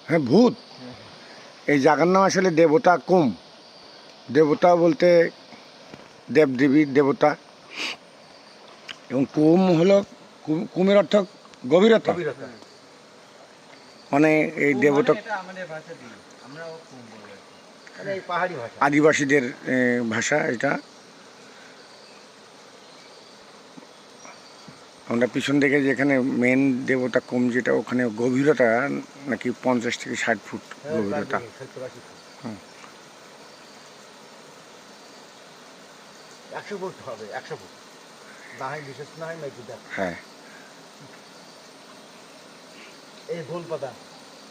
হ্যাঁ, ভূত। এই জায়গার নাম আসলে দেবতা কুম। দেবতা বলতে দেবদেবীর দেবতা, এবং কুম হলো কুমের অর্থ গভীরতা। মানে এই দেবতা আদিবাসীদের ভাষা এটা। আমরা পিছন থেকে যেখানে মেন দেবতা কুম, যেটা ওখানে গভীরতা নাকি 50 থেকে 60 ফুট গভীরতা। হুম, 100 ফুট হবে, 100 ফুট না হয়, বিশেষ না হয় নাকি। হ্যাঁ, এই গোলপাতা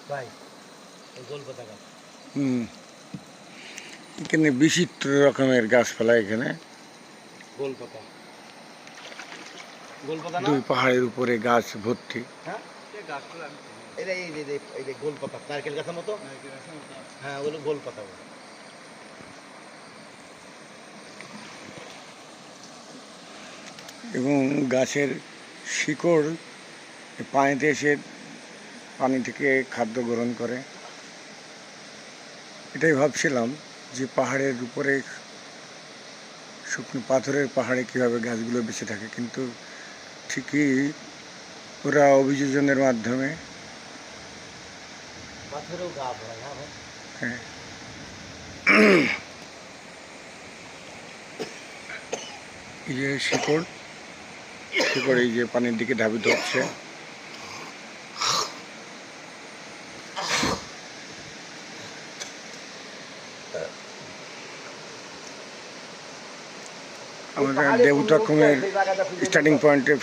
ভাই, এই গোলপাতা গাছ। এখানে বিচিত্র রকমের গাছপালা। এখানে গোলপাতা, গোলপাতা না, দুই পাহাড়ের উপরে গাছ ভর্তি। হ্যাঁ এই যে গোলপাতা, নারকেল গাছের মতো। হ্যাঁ, ওগুলো গোলপাতা বলে। এবং গাছের শিকড় পানিতে এসে পানি থেকে খাদ্য গ্রহণ করে। এটাই ভাবছিলাম যে পাহাড়ের উপরে, শুকনো পাথরের পাহাড়ে কীভাবে গাছগুলো বেঁচে থাকে, কিন্তু ঠিকই ওরা অভিযোজনের মাধ্যমে, পাথরেও গাছ হয়। হ্যাঁ ভাই, হ্যাঁ, এই যে শিকড় এই যে পানির দিকে ধাবিত হচ্ছে। আমরা দেবতা কুমের স্টার্টিং পয়েন্টে